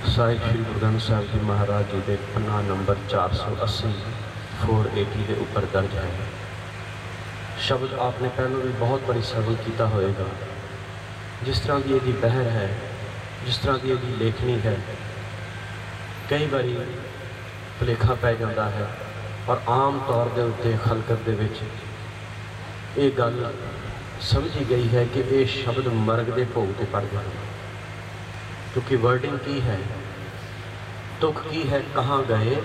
ਸਾਹਿਬ श्री गुरु ग्रंथ साहिब जी महाराज जी के पन्ना नंबर 480 480 के उपर दर्ज है। शब्द आपने पहलों भी बहुत बड़ी सरल किया होएगा। जिस तरह की यदि बहर है, जिस तरह की यदि लेखनी है, कई बारी भुलेखा पै जाता है और आम तौर के उत्ते खलकत दे विच ये गल समझी गई है कि ये शब्द मरग के भोग से पढ़ गए, क्योंकि वर्डिंग की है, तुक की है, कहाँ गए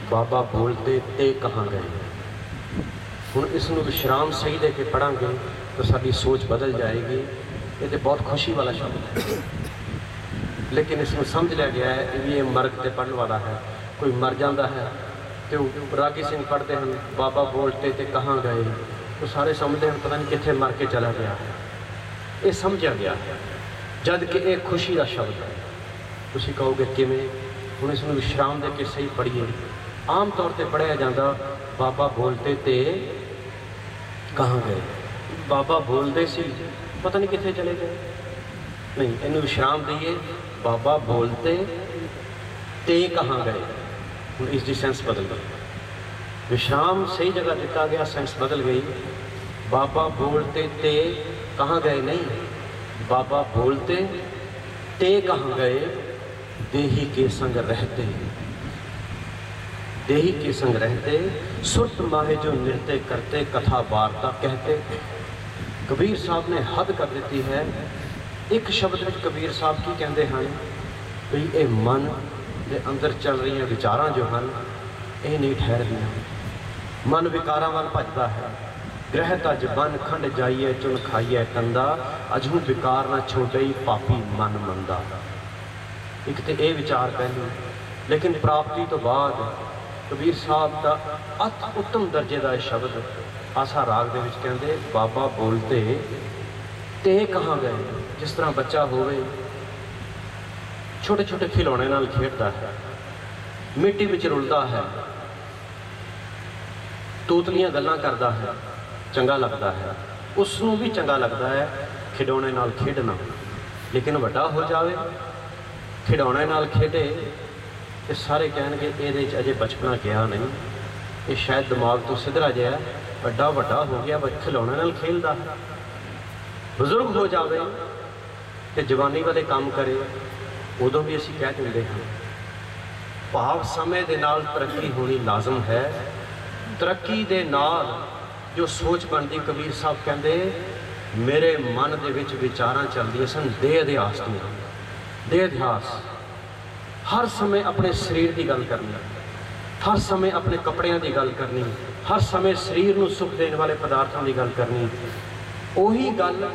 बाबा बोलते ते कहाँ गए। हुण इसनूं विश्राम सही दे के पढ़ांगे तो साडी सोच बदल जाएगी। ये तो बहुत खुशी वाला शब्द है, लेकिन इसमें समझ लिया गया है कि ये मरग से पढ़ने वाला है। कोई मर जाता है तो रागी सिंह पढ़ते हैं बाबा बोलते ते कहाँ गए, तो सारे समझते हैं पता नहीं कितने मर के चला गया है। ये समझा गया है, जद कि एक खुशी का शब्द है। तुसीं कहोगे किवें? हुण इसनूं विश्राम दे के सही पढ़िए। आम तौर पर पढ़िया जाता बाबा बोलते ते कहाँ गए, बाबा बोलते सी पता नहीं कितने चले गए। नहीं, इनू विश्राम दईए, बाबा बोलते ते कहाँ गए। हुण इसकी सेंस बदल गई, विश्राम सही जगह दिता गया, सेंस बदल गई। बाबा बोलते ते कहाँ गए नहीं, बाबा बोलते ते कहाँ गए, देही के संग रहते, देही के संग रहते, सुरत माहे जो नृत्य करते, कथा वार्ता कहते। कबीर साहब ने हद कर दी है। एक शब्द में कबीर साहब की कहते हैं भी ये मन के अंदर चल रही विचारां जो हैं ये नहीं ठहरदियां। मन विकारां वाल भजदा है। ग्रह तज बन खंड जाइए चुन खाइए कंदा, अजू विकार न छोटे पापी मन मंदा। एक तो ये विचार पहलू, लेकिन प्राप्ति तो बाद कबीर साहब का अत उत्तम दर्जे का शब्द आसा राग दे विच कहंदे बाबा बोलते ते कहाँ गए। जिस तरह बच्चा होवे छोटे छोटे खिलौने नाल खेडदा है, मिट्टी विच रुलदा है, तोतलियां गल्लां करदा है, चंगा लगता है, उसनूं भी चंगा लगता है खिडौने नाल खेडना। लेकिन वड्डा हो जाए खिडौने नाल खेडे तो सारे कहणगे इहदे च अजे बचपना गया नहीं, ये शायद दिमाग तो सिधरा जिहा वड्डा वड्डा हो गया, खिलौने नाल खेलदा है। बजुर्ग हो जाए तो जवानी वाले काम करे, उदों भी असीं कह दिंदे हां भाव समय दे नाल तरक्की होनी लाजम है। तरक्की दे नाल जो सोच बनती, कबीर साहब कहते मेरे मन दे विच विचारां चलदियां सन देह अध्यास दियां। देह अध्यास हर समय अपने शरीर की गल करनी, हर समय अपने कपड़ियां की गल करनी, हर समय शरीर को सुख देने वाले पदार्थों की गल करनी। उही गल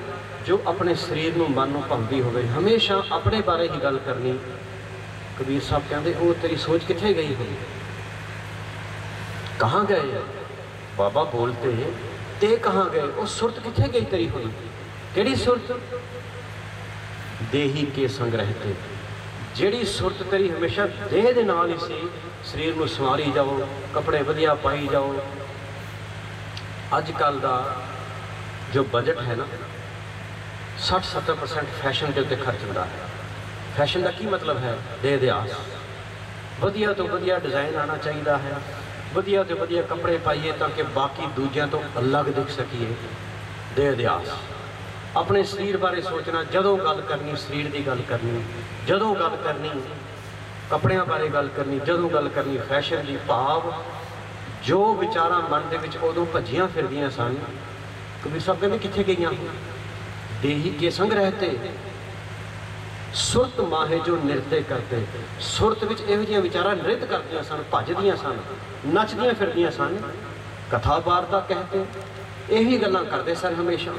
जो अपने शरीर को मन को भावती होवे, हमेशा अपने बारे ही गल करनी। कबीर साहब कहते वो तेरी सोच कित्थे गई हुई, कहाँ गए बाबा बोलते ते कहाँ गए, वो सुरत कित्थे गई तेरी हुई। केड़ी सुरत? देही के संग रहते, जिहड़ी सुरत तेरी हमेशा देह दे नाल ही सी, शरीर में संवारी जाओ, कपड़े वधिया पाई जाओ। अजकल का जो बजट है ना 60-70% फैशन के उत्ते खर्च होता है। फैशन का की मतलब है? देह अध्यास। वधिया तो वधिया डिज़ाइन आना चाहिए है, वधिया तो वधिया कपड़े पाइए ताकि बाकी दूजियां तो अलग दिख सकीए। देह अध्यास। अपने शरीर बारे सोचना, जदों गल करनी शरीर की गल करनी, जदों गल करनी कपड़ियां बारे गल करनी, जदों गल करनी फैशन की। भाव जो विचारां मन दे विच उदों भजियां फिरदियां सन, कबीर साहब कहते कित्थे गईयां? देही के संग रहते, सुरत माहे जो नृत्य करते। सुरत विच इहो जिहियां विचारां नृत्य करदियां सन, भजदियां सन, नचदियां फिरदियां सन। कथा वार्ता कहते, यही गल्लां करदे सन हमेशा।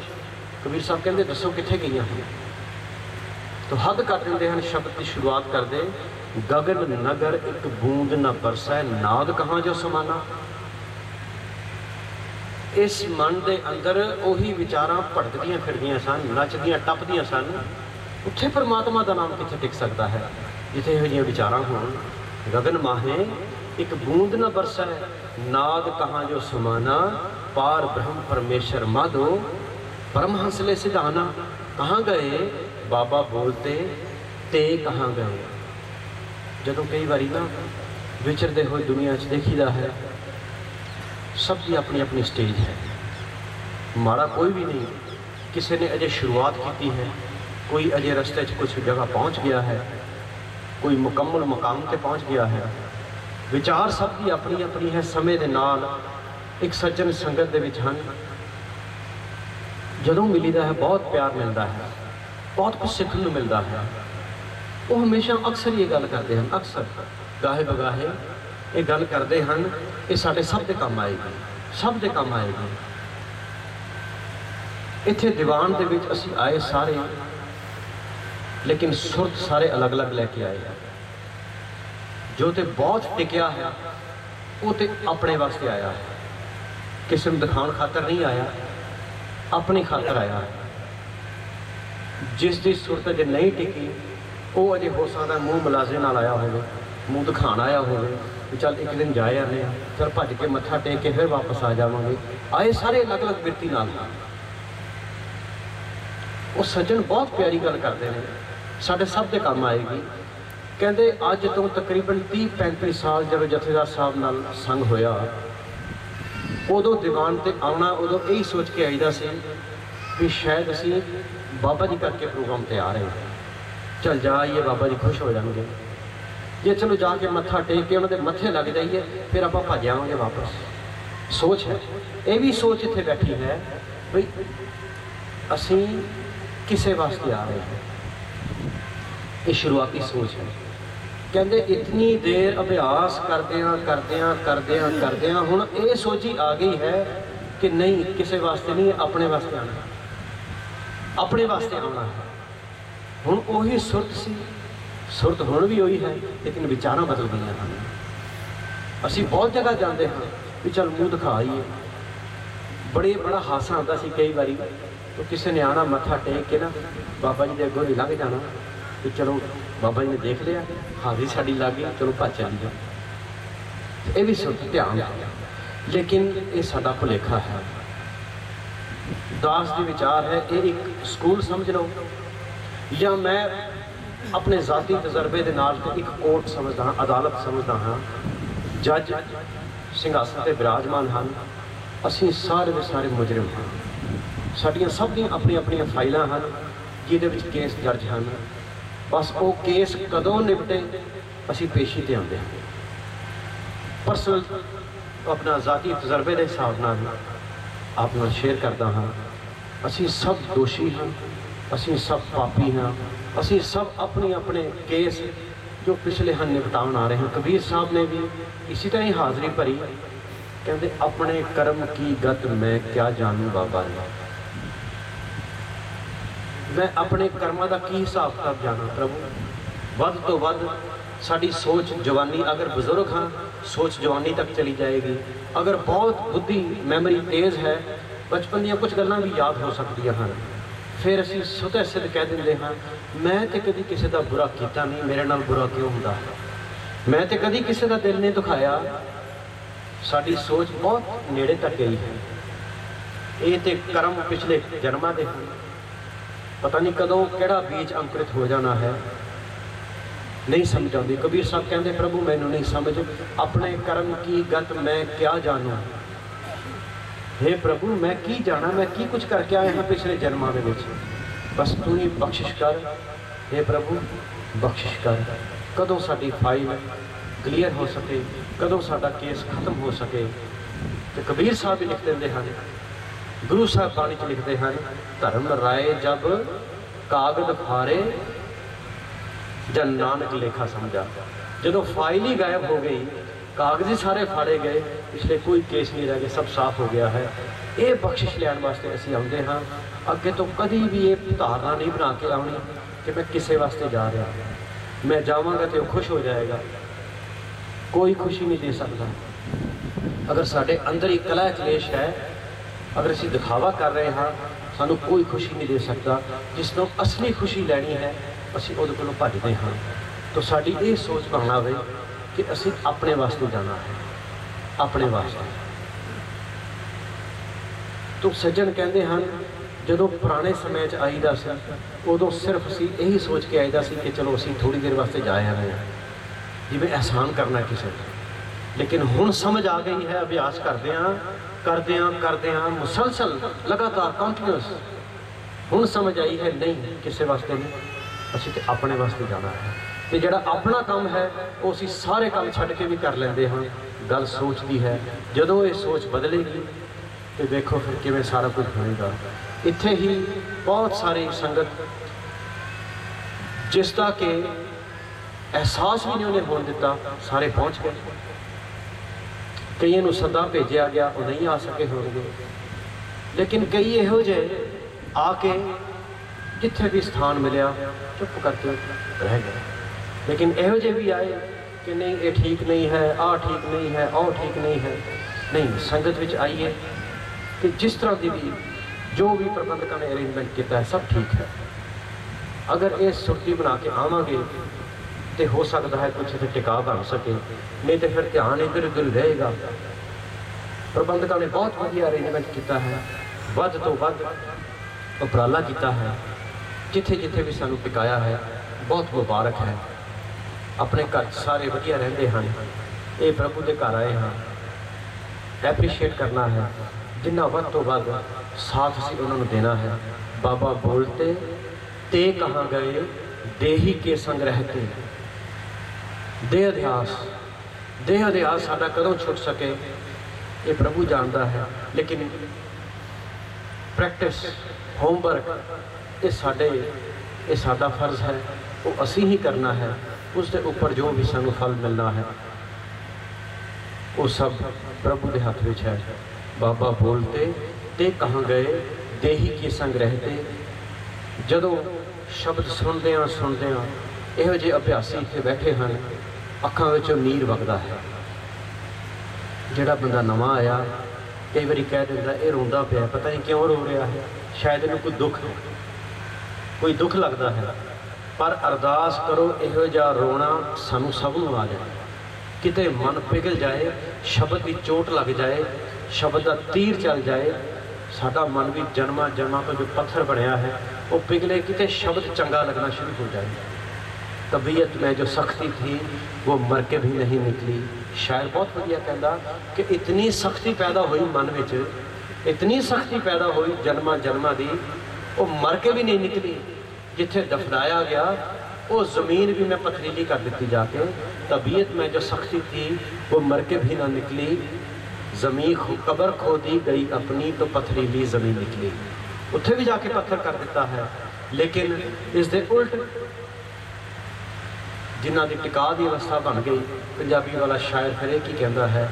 कबीर साहब कहते दसो कित्थे गईयां हैं? तो हद कर दिंदे हैं, शब्द की शुरुआत करते गगन नगर एक बूंद न बरसै, नाद कहाँ जो समाना। इस मन के अंदर उही विचारां भटकदियां फिरदियां सन, नचदियां टपदियां सन। उत्थे परमात्मा का नाम कित्थे टिक सकता है जिथे इहो जिहियां विचारां होण। गगन माहे एक बूंद न बरसै, नाद कहाँ जो समाना, पार ब्रह्म परमेश्वर माधो, परमहंस ले सिधाना। कहाँ गए बाबा बोलते ते कहाँ गए। ਜਦੋਂ ਕਈ ਵਾਰੀ ਨਾ ਵਿਚਰਦੇ ਹੋਏ ਦੁਨੀਆ 'ਚ ਦੇਖੀਦਾ ਹੈ, ਸਭ ਦੀ ਆਪਣੀ ਆਪਣੀ ਸਟੇਜ ਹੈ। ਮਾੜਾ ਕੋਈ ਵੀ ਨਹੀਂ, ਕਿਸੇ ਨੇ ਅਜੇ ਸ਼ੁਰੂਆਤ ਕੀਤੀ ਹੈ, ਕੋਈ ਅਜੇ ਰਸਤੇ 'ਚ ਕੁਛ ਜਗ੍ਹਾ ਪਹੁੰਚ ਗਿਆ ਹੈ, ਕੋਈ ਮੁਕੰਮਲ ਮੁਕਾਮ 'ਤੇ ਪਹੁੰਚ ਗਿਆ ਹੈ। ਵਿਚਾਰ ਸਭ ਦੀ ਆਪਣੀ ਆਪਣੀ ਹੈ। ਸਮੇਂ ਦੇ ਨਾਲ ਇੱਕ ਸੱਜਣ ਸੰਗਤ ਦੇ ਵਿੱਚ ਹਨ, ਜਦੋਂ ਮਿਲੀਦਾ ਹੈ ਬਹੁਤ ਪਿਆਰ ਮਿਲਦਾ ਹੈ, ਬਹੁਤ ਕੁਝ ਸਿੱਖਣ ਨੂੰ ਮਿਲਦਾ ਹੈ। ਉਹ ਹਮੇਸ਼ਾ ਅਕਸਰ ਇਹ ਗੱਲ ਕਰਦੇ ਹਨ, ਅਕਸਰ ਗਾਹੇ ਬਗਾਹੇ ਇਹ ਗੱਲ ਕਰਦੇ ਹਨ, ਇਹ ਸਾਡੇ ਸਭ ਦੇ ਕੰਮ ਆਏਗੀ, ਸਭ ਦੇ ਕੰਮ ਆਏਗੀ। ਇੱਥੇ ਦੀਵਾਨ ਦੇ ਵਿੱਚ ਅਸੀਂ ਆਏ ਸਾਰੇ, ਲੇਕਿਨ ਸੁਰਤ ਸਾਰੇ ਅਲੱਗ-ਅਲੱਗ ਲੈ ਕੇ ਆਏ। ਜੋ ਤੇ ਬਹੁਤ ਟਿਕਿਆ ਹੈ ਉਹ ਤੇ ਆਪਣੇ ਵਾਸਤੇ ਆਇਆ ਹੈ, ਕਿਸੇ ਨੂੰ ਦਿਖਾਉਣ ਖਾਤਰ ਨਹੀਂ ਆਇਆ, ਆਪਣੀ ਖਾਤਰ ਆਇਆ। ਜਿਸ ਦੀ ਸੁਰਤ ਅਜੇ ਨਹੀਂ ਟਿਕੀ ਉਹ ਅਜੇ ਹੋ ਸਕਦਾ ਮੂੰਹ ਮਲਾਜ਼ੇ ਨਾਲ ਆਇਆ ਹੋਵੇ, ਮੂੰਹ ਦਿਖਾਣ ਆਇਆ ਹੋਵੇ ਵੀ ਚੱਲ ਇੱਕ ਦਿਨ ਜਾ ਆਉਂਦੇ ਹਾਂ, ਚੱਲ ਭੱਜ ਕੇ ਮੱਥਾ ਟੇਕ ਕੇ ਫਿਰ ਵਾਪਸ ਆ ਜਾਵਾਂਗੇ। ਆਏ ਸਾਰੇ ਅਲੱਗ-ਅਲੱਗ ਬਿਰਤੀ ਨਾਲ। ਉਹ ਸੱਜਣ ਬਹੁਤ ਪਿਆਰੀ ਗੱਲ ਕਰਦੇ ਨੇ, ਸਾਡੇ ਸਭ ਦੇ ਕੰਮ ਆਏਗੀ। ਕਹਿੰਦੇ ਅੱਜ ਤੋਂ ਤਕਰੀਬਨ 30-35 ਸਾਲ ਜਦੋਂ ਜਥੇਦਾਰ ਸਾਹਿਬ ਨਾਲ ਸੰਗ ਹੋਇਆ, ਉਦੋਂ ਦੀਵਾਨ ਤੇ ਆਉਣਾ, ਉਦੋਂ ਇਹੀ ਸੋਚ ਕੇ ਆਈਦਾ ਸੀ ਵੀ ਸ਼ਾਇਦ ਅਸੀਂ ਬਾਬਾ ਜੀ ਕਰਕੇ ਪ੍ਰੋਗਰਾਮ ਤੇ ਆ ਰਹੇ ਹਾਂ, ਚੱਲ ਜਾ ਆਈਏ, ਬਾਬਾ ਜੀ ਖੁਸ਼ ਹੋ ਜਾਣਗੇ। ਜੇ ਚਲੋ ਜਾ ਕੇ ਮੱਥਾ ਟੇਕ ਕੇ ਉਹਨਾਂ ਦੇ ਮੱਥੇ ਲੱਗ ਜਾਈਏ, ਫਿਰ ਆਪਾਂ ਭੱਜ ਆਵਾਂਗੇ ਵਾਪਸ। ਸੋਚ ਹੈ, ਇਹ ਵੀ ਸੋਚ ਇੱਥੇ ਬੈਠੀ ਹੈ ਵੀ ਅਸੀਂ ਕਿਸੇ ਵਾਸਤੇ ਆ ਰਹੇ ਹਾਂ। ਇਹ ਸ਼ੁਰੂਆਤੀ ਸੋਚ ਹੈ। ਕਹਿੰਦੇ ਇਤਨੀ ਦੇਰ ਅਭਿਆਸ ਕਰਦਿਆਂ ਹੁਣ ਇਹ ਸੋਚੀ ਆ ਗਈ ਹੈ ਕਿ ਨਹੀਂ, ਕਿਸੇ ਵਾਸਤੇ ਨਹੀਂ, ਆਪਣੇ ਵਾਸਤੇ ਆਉਣਾ, ਆਪਣੇ ਵਾਸਤੇ ਆਉਣਾ ਹੈ। ਹੁਣ ਉਹੀ ਸੁਰਤ ਸੀ, ਸੁਰਤ ਹੁਣ ਵੀ ਉਹੀ ਹੈ, ਲੇਕਿਨ ਵਿਚਾਰਾਂ ਬਦਲ ਗਈਆਂ ਹਨ। ਅਸੀਂ ਬਹੁਤ ਜਗ੍ਹਾ ਜਾਂਦੇ ਹਾਂ ਵੀ ਚੱਲ ਮੂੰਹ ਦਿਖਾ ਆਈਏ। ਬੜਾ ਹਾਸਾ ਆਉਂਦਾ ਸੀ ਕਈ ਵਾਰੀ, तो किसी ने आना मत्था टेक के ना बाबा जी के अगों नहीं लंघ जाना कि चलो बाबा जी ने देख लिया, हाज़री साड़ी लग गई, चलो भज चली। ये भी सुत ध्यान, लेकिन ये साडा भुलेखा है। दास जी विचार है, ये एक स्कूल समझ लो, या मैं अपने ज़ाती तजर्बे के नाल एक कोर्ट समझदा हाँ, अदालत समझदा हाँ। जज सिंघासन पर विराजमान हैं, असीं सारे के सारे मुजरिम हाँ। साड़ियाँ सब दी अपनी अपनी फाइलां हैं जिहदे विच केस दर्ज हैं। बस वो केस कदों निपटे असीं पेशी ते आउंदे हां। परसनल अपना ज़ाती तजर्बे के हिसाब नाल आप नाल शेयर करदा हाँ। असीं सब दोषी हाँ, असीं सब पापी हाँ, असीं सब अपने अपने केस जो पिछले हैं निपटाउण आ रहे हैं। कबीर साहब ने भी इसी तरह ही हाज़री भरी, कहते अपने कर्म की गत मैं क्या जानूँ बाबा ने, मैं अपने कर्मां दा की हिसाब किताब जाना प्रभु। वध तो वध साड़ी सोच जवानी, अगर बुजुर्ग हाँ सोच जवानी तक चली जाएगी, अगर बहुत बुद्धि मैमरी तेज़ है बचपन दी कुछ गल्लां भी याद हो सकदियां हैं। फिर असीं सुतह सिद्ध कह दिंदे हाँ मैं तो कभी किसी का बुरा किया नहीं, मेरे नाल बुरा क्यों हुंदा है, मैं तो कभी किसी का दिल नहीं दुखाया। साड़ी सोच बहुत नेड़े तक गई है। ये तो कर्म पिछले जन्मां दे हैं, पता नहीं कदों केड़ा बीज अंकुरित हो जाना है, नहीं समझ आती। कबीर साहब कहते प्रभु मैनू नहीं समझ, अपने कर्म की गत मैं क्या जानूँ। हे प्रभु मैं की जाना, मैं की कुछ करके आया हाँ पिछले जन्मां दे विच, बस तू ही बख्शिश कर। हे प्रभु बख्शिश कर, कदों साडी फाइल क्लीयर हो सके, कदों साडा केस खत्म हो सके। तो कबीर साहब भी लिख देंगे हैं, गुरु साहब बाणी च लिखते हैं, धर्म राय जब कागद फारे जन नानक लेखा समझा। जदों फाइल ही गायब हो गई, कागज ही सारे फाड़े गए, इसलिए कोई केस नहीं रह गया, सब साफ हो गया है। ये बख्शिश लैन वास्ते असीं आउंदे हाँ। अगे तो कभी भी ये धारणा नहीं बना के आनी कि मैं किसी वास्ते जा रहा, मैं जावांगा तो खुश हो जाएगा, कोई खुशी नहीं दे सकता। अगर साढ़े अंदर ही कलह क्लेश है, अगर असीं दिखावा कर रहे हाँ, सानू कोई खुशी नहीं दे सकता। जिसनों असली खुशी लैनी है असीं उहदे कोलों भजदे हाँ। तो साडी ये सोच बनना वे कि असीं अपने वास्ते जाना है, अपने वास्ते। तो सज्जन कहते हैं जदों पुराने समय च आईदा सी, उदों सिर्फ असीं यही सोच के आईदा सी कि चलो असीं थोड़ी देर वास्ते जा रहे हैं, जिवें एहसान करना किसी ने। लेकिन हुण समझ आ गई है, अभ्यास करदे मुसलसल लगातार कंटिन्यूस, हुण समझ आई है नहीं किसी वास्ते नहीं, असीं ते अपने वास्ते जाना है। तो जिहड़ा अपना काम है वो असीं सारे काम छड्ड के भी कर लेंदे हां। गल सोच दी है, जदों ये सोच बदलेगी तो देखो फिर किवें सारा कुछ होएगा। इत्थे ही बहुत सारी संगत जिसका कि एहसास भी नहीं उन्हें होने दिता, सारे पहुँच गए। कईयों नूं सदा भेजा गया, वो नहीं आ सके होंगे, लेकिन कई इहो जिहे आके जिथे भी स्थान मिलया चुप करके रह गए। लेकिन इहो जिहे भी आए कि नहीं ये ठीक नहीं है, आ ठीक नहीं है, आ ठीक नहीं है। नहीं, संगत विच आइए कि जिस तरह की भी जो भी प्रबंधकों ने अरेंजमेंट किया है सब ठीक है। अगर ये सुरती बना के आवांगे तो हो सकता है कुछ इतने टिका बन सके, नहीं तो फिर ध्यान इधर उधर रहेगा। प्रबंधकों ने बहुत वधिया अरेंजमेंट किया है, वध तो वध उपराला किया है। जिथे जिथे भी सानू टिकाया है बहुत मुबारक है। अपने घर सारे वधिया रहंदे हैं, ये प्रभु के घर आए हैं, एप्रीशिएट करना है। जिन्ना वध तो वध साथ असीं उन्होंने देना है। बाबा बोलते ते कहाँ गए देही के संग रहते। देह अध्यास साडा कदों छुट सके ये प्रभु जानता है, लेकिन प्रैक्टिस होमवर्क ये साडा फर्ज है, वो असी ही करना है। उसके ऊपर जो भी सानू फल मिलना है वो सब प्रभु के हाथ में है। बाबा बोलते ते कहाँ गए देही के संग रहते। जदों शब्द सुनते इहो जे अभ्यासी इत्थे बैठे हैं, अखां विचों नीर वगदा है। जिहड़ा बंदा नवां आया कई बारी कह दिंदा ये रोंदा पिया, पता नहीं क्यों रो रहा है, शायद इहनूं कोई दुख लगता है। पर अरदास करो इहो जिहा रोना सानू सब नूं आ जाए, किते मन पिघल जाए, शब्द की चोट लग जाए, शब्द का तीर चल जाए, साडा मन भी जन्मां तो जो पत्थर बनया है वो पिघले, किते शब्द चंगा लगना शुरू हो जाए। तबीयत में जो सख्ती थी वो मर के भी नहीं निकली। शायर बहुत वधिया कहता कि इतनी सख्ती पैदा हुई मन में, इतनी सख्ती पैदा हुई जन्मां दी, वो मर के भी नहीं निकली। जिथे दफनाया गया वो ज़मीन भी मैं पथरीली कर दी जाके। तबीयत में जो सख्ती थी वो मर के भी ना निकली। ज़मीन कब्र खोदी गई अपनी तो पथरीली ज़मीन निकली। उत्थे भी जाके पत्थर कर दिता है। लेकिन इस दे उल्ट जिन्हां दी टिका की अवस्था बन गई, पंजाबी वाला शायर फिर एक ही कहता है,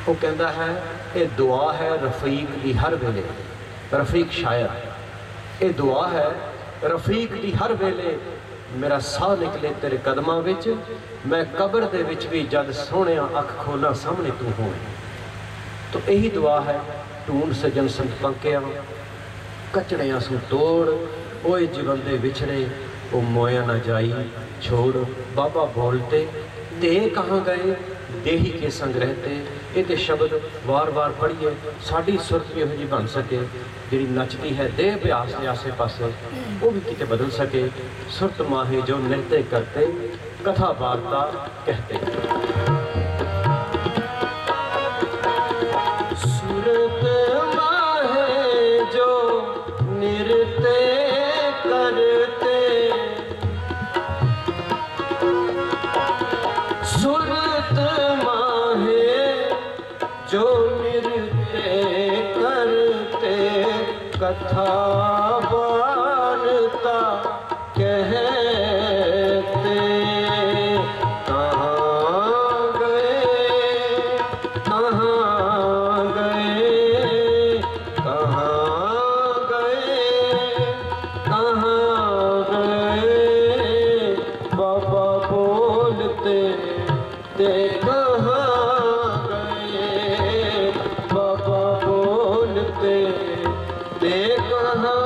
वो कहता है ये दुआ है रफीक की हर वेले। रफीक शायर, ये दुआ है रफीक की हर वेले, मेरा साह निकले तेरे कदमां विच, मैं कब्र दे विच भी जद सोहणिया अख खोला सामने तू होए। तो यही दुआ है, ढूंढ सजन संत पंकिया, कचड़ियां सू तोड़, ओए जीवन दे विछड़े, वो मोया ना जाई छोड़। बाबा बोलते ते कहाँ गए देही के संग रहते। ये शब्द वार वार पढ़िए, साड़ी सुरत भी यहो जी बन सके, जी नचती है देह अभ्यास के आसे पासे, वो भी किते बदल सके। सुरत माहे जो नृत्य करते, कथा वार्ता कहते। सुरत माहे जो नृत्य करते, सुरत माहे जो नृत्य करते, कथा वार्ता कहते। कहाँ गए कहाँ गए कहाँ गए कहाँ गए, बाबा बोलते ते कहाँ गए, बाबा बोलते ते कहाँ